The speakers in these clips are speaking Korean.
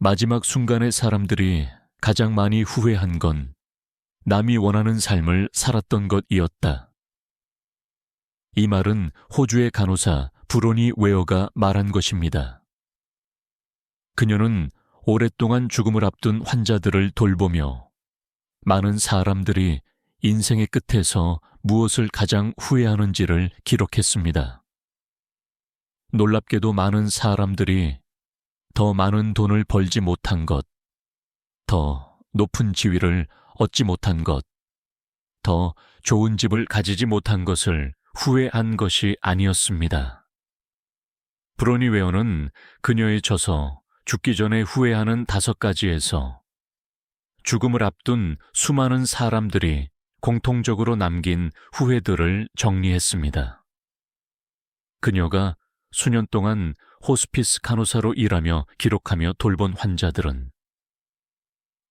마지막 순간에 사람들이 가장 많이 후회한 건 남이 원하는 삶을 살았던 것이었다. 이 말은 호주의 간호사 브로니 웨어가 말한 것입니다. 그녀는 오랫동안 죽음을 앞둔 환자들을 돌보며 많은 사람들이 인생의 끝에서 무엇을 가장 후회하는지를 기록했습니다. 놀랍게도 많은 사람들이 더 많은 돈을 벌지 못한 것, 더 높은 지위를 얻지 못한 것, 더 좋은 집을 가지지 못한 것을 후회한 것이 아니었습니다. 브로니 웨어는 그녀의 저서 죽기 전에 후회하는 5가지에서 죽음을 앞둔 수많은 사람들이 공통적으로 남긴 후회들을 정리했습니다. 그녀가 수년 동안 호스피스 간호사로 일하며 기록하며 돌본 환자들은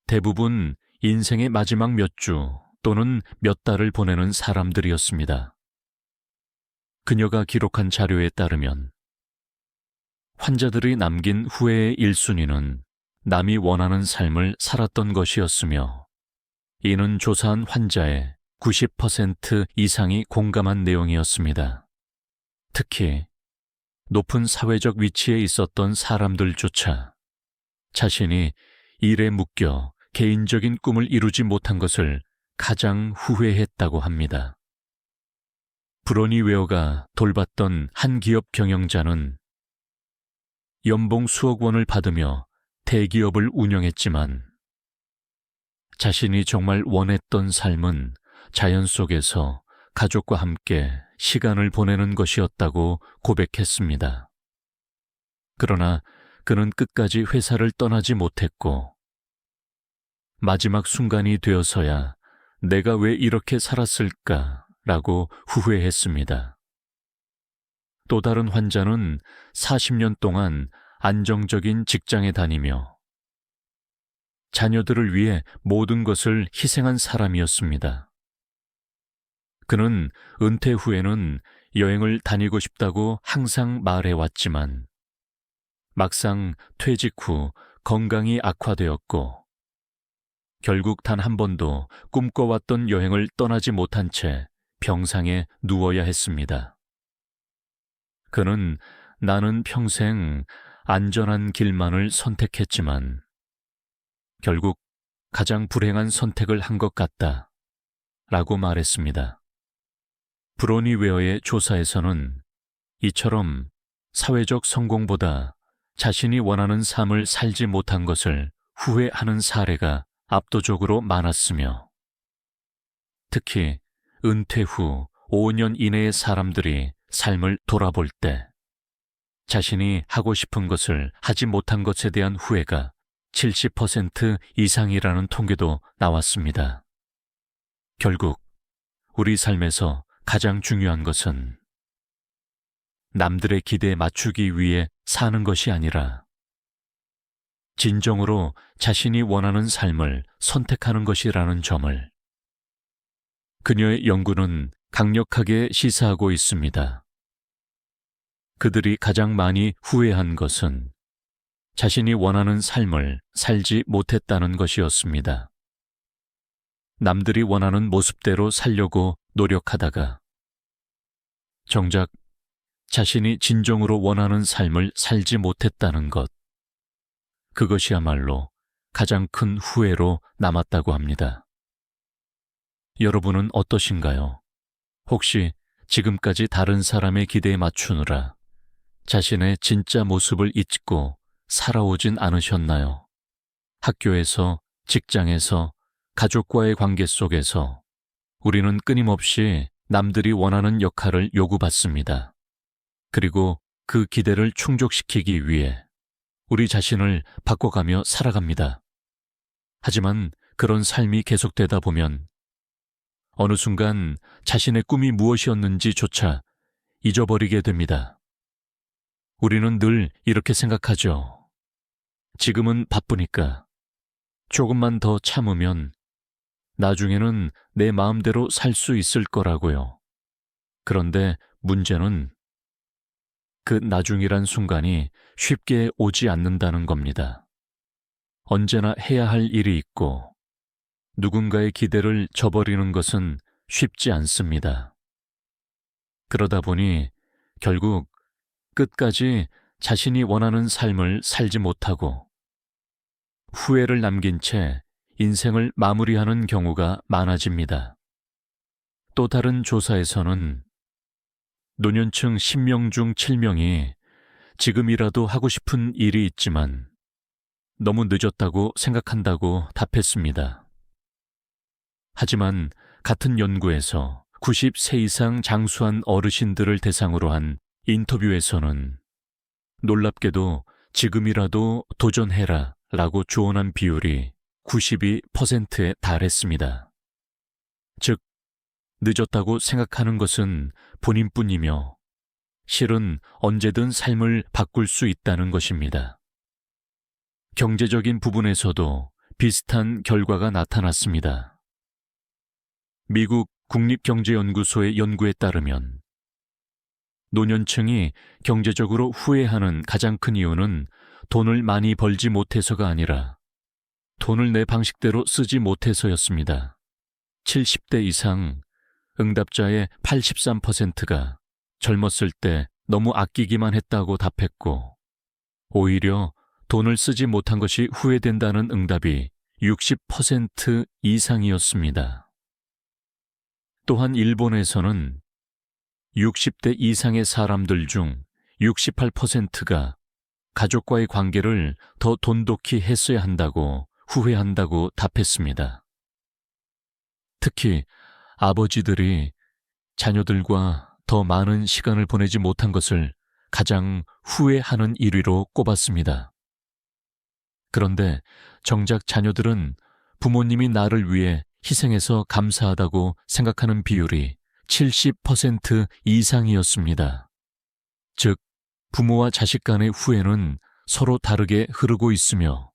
대부분 인생의 마지막 몇 주 또는 몇 달을 보내는 사람들이었습니다. 그녀가 기록한 자료에 따르면 환자들이 남긴 후회의 1순위는 남이 원하는 삶을 살았던 것이었으며, 이는 조사한 환자의 90% 이상이 공감한 내용이었습니다. 특히 높은 사회적 위치에 있었던 사람들조차 자신이 일에 묶여 개인적인 꿈을 이루지 못한 것을 가장 후회했다고 합니다. 브로니 웨어가 돌봤던 한 기업 경영자는 연봉 수억 원을 받으며 대기업을 운영했지만 자신이 정말 원했던 삶은 자연 속에서 가족과 함께 시간을 보내는 것이었다고 고백했습니다. 그러나 그는 끝까지 회사를 떠나지 못했고, 마지막 순간이 되어서야 내가 왜 이렇게 살았을까라고 후회했습니다. 또 다른 환자는 40년 동안 안정적인 직장에 다니며 자녀들을 위해 모든 것을 희생한 사람이었습니다. 그는 은퇴 후에는 여행을 다니고 싶다고 항상 말해왔지만 막상 퇴직 후 건강이 악화되었고 결국 단 한 번도 꿈꿔왔던 여행을 떠나지 못한 채 병상에 누워야 했습니다. 그는 나는 평생 안전한 길만을 선택했지만 결국 가장 불행한 선택을 한 것 같다 라고 말했습니다. 브로니 웨어의 조사에서는 이처럼 사회적 성공보다 자신이 원하는 삶을 살지 못한 것을 후회하는 사례가 압도적으로 많았으며, 특히 은퇴 후 5년 이내의 사람들이 삶을 돌아볼 때 자신이 하고 싶은 것을 하지 못한 것에 대한 후회가 70% 이상이라는 통계도 나왔습니다. 결국 우리 삶에서 가장 중요한 것은 남들의 기대에 맞추기 위해 사는 것이 아니라 진정으로 자신이 원하는 삶을 선택하는 것이라는 점을 그녀의 연구는 강력하게 시사하고 있습니다. 그들이 가장 많이 후회한 것은 자신이 원하는 삶을 살지 못했다는 것이었습니다. 남들이 원하는 모습대로 살려고 노력하다가 정작 자신이 진정으로 원하는 삶을 살지 못했다는 것, 그것이야말로 가장 큰 후회로 남았다고 합니다. 여러분은 어떠신가요? 혹시 지금까지 다른 사람의 기대에 맞추느라 자신의 진짜 모습을 잊고 살아오진 않으셨나요? 학교에서, 직장에서, 가족과의 관계 속에서 우리는 끊임없이 남들이 원하는 역할을 요구받습니다. 그리고 그 기대를 충족시키기 위해 우리 자신을 바꿔가며 살아갑니다. 하지만 그런 삶이 계속되다 보면 어느 순간 자신의 꿈이 무엇이었는지조차 잊어버리게 됩니다. 우리는 늘 이렇게 생각하죠. 지금은 바쁘니까 조금만 더 참으면 나중에는 내 마음대로 살 수 있을 거라고요. 그런데 문제는 그 나중이란 순간이 쉽게 오지 않는다는 겁니다. 언제나 해야 할 일이 있고 누군가의 기대를 저버리는 것은 쉽지 않습니다. 그러다 보니 결국 끝까지 자신이 원하는 삶을 살지 못하고 후회를 남긴 채 인생을 마무리하는 경우가 많아집니다. 또 다른 조사에서는 노년층 10명 중 7명이 지금이라도 하고 싶은 일이 있지만 너무 늦었다고 생각한다고 답했습니다. 하지만 같은 연구에서 90세 이상 장수한 어르신들을 대상으로 한 인터뷰에서는 놀랍게도 지금이라도 도전해라 라고 조언한 비율이 92%에 달했습니다. 즉, 늦었다고 생각하는 것은 본인뿐이며 실은 언제든 삶을 바꿀 수 있다는 것입니다. 경제적인 부분에서도 비슷한 결과가 나타났습니다. 미국 국립경제연구소의 연구에 따르면 노년층이 경제적으로 후회하는 가장 큰 이유는 돈을 많이 벌지 못해서가 아니라 돈을 내 방식대로 쓰지 못해서였습니다. 70대 이상 응답자의 83%가 젊었을 때 너무 아끼기만 했다고 답했고 오히려 돈을 쓰지 못한 것이 후회된다는 응답이 60% 이상이었습니다. 또한 일본에서는 60대 이상의 사람들 중 68%가 가족과의 관계를 더 돈독히 했어야 한다고 후회한다고 답했습니다. 특히 아버지들이 자녀들과 더 많은 시간을 보내지 못한 것을 가장 후회하는 1위로 꼽았습니다. 그런데 정작 자녀들은 부모님이 나를 위해 희생해서 감사하다고 생각하는 비율이 70% 이상이었습니다. 즉, 부모와 자식 간의 후회는 서로 다르게 흐르고 있으며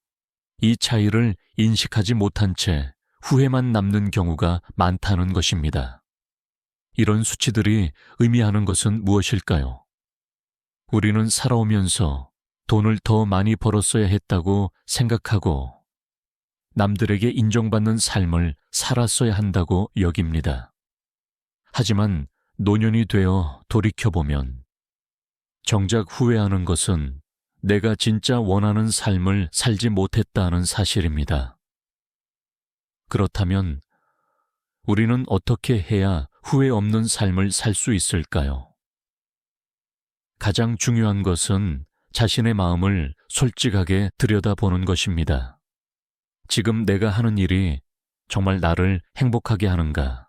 이 차이를 인식하지 못한 채 후회만 남는 경우가 많다는 것입니다. 이런 수치들이 의미하는 것은 무엇일까요? 우리는 살아오면서 돈을 더 많이 벌었어야 했다고 생각하고 남들에게 인정받는 삶을 살았어야 한다고 여깁니다. 하지만 노년이 되어 돌이켜보면 정작 후회하는 것은 내가 진짜 원하는 삶을 살지 못했다는 사실입니다. 그렇다면 우리는 어떻게 해야 후회 없는 삶을 살 수 있을까요? 가장 중요한 것은 자신의 마음을 솔직하게 들여다보는 것입니다. 지금 내가 하는 일이 정말 나를 행복하게 하는가?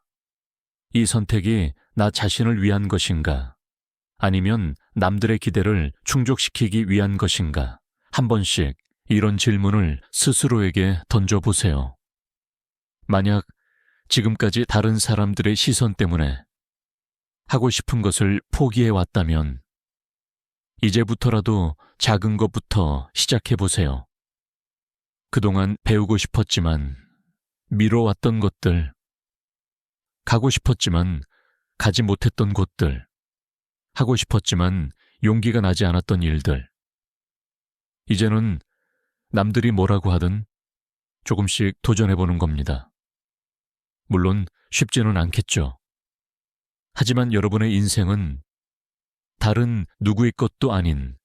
이 선택이 나 자신을 위한 것인가? 아니면 남들의 기대를 충족시키기 위한 것인가? 한 번씩 이런 질문을 스스로에게 던져보세요. 만약 지금까지 다른 사람들의 시선 때문에 하고 싶은 것을 포기해 왔다면 이제부터라도 작은 것부터 시작해보세요. 그동안 배우고 싶었지만 미뤄왔던 것들, 가고 싶었지만 가지 못했던 곳들, 하고 싶었지만 용기가 나지 않았던 일들. 이제는 남들이 뭐라고 하든 조금씩 도전해보는 겁니다. 물론 쉽지는 않겠죠. 하지만 여러분의 인생은 다른 누구의 것도 아닌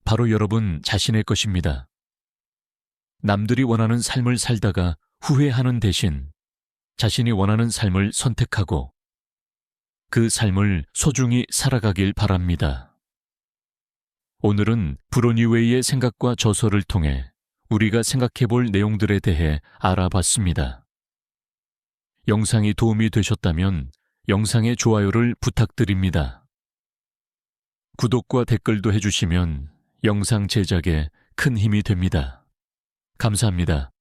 바로 여러분 자신의 것입니다. 남들이 원하는 삶을 살다가 후회하는 대신 자신이 원하는 삶을 선택하고 그 삶을 소중히 살아가길 바랍니다. 오늘은 브로니웨이의 생각과 저서를 통해 우리가 생각해 볼 내용들에 대해 알아봤습니다. 영상이 도움이 되셨다면 영상의 좋아요를 부탁드립니다. 구독과 댓글도 해주시면 영상 제작에 큰 힘이 됩니다. 감사합니다.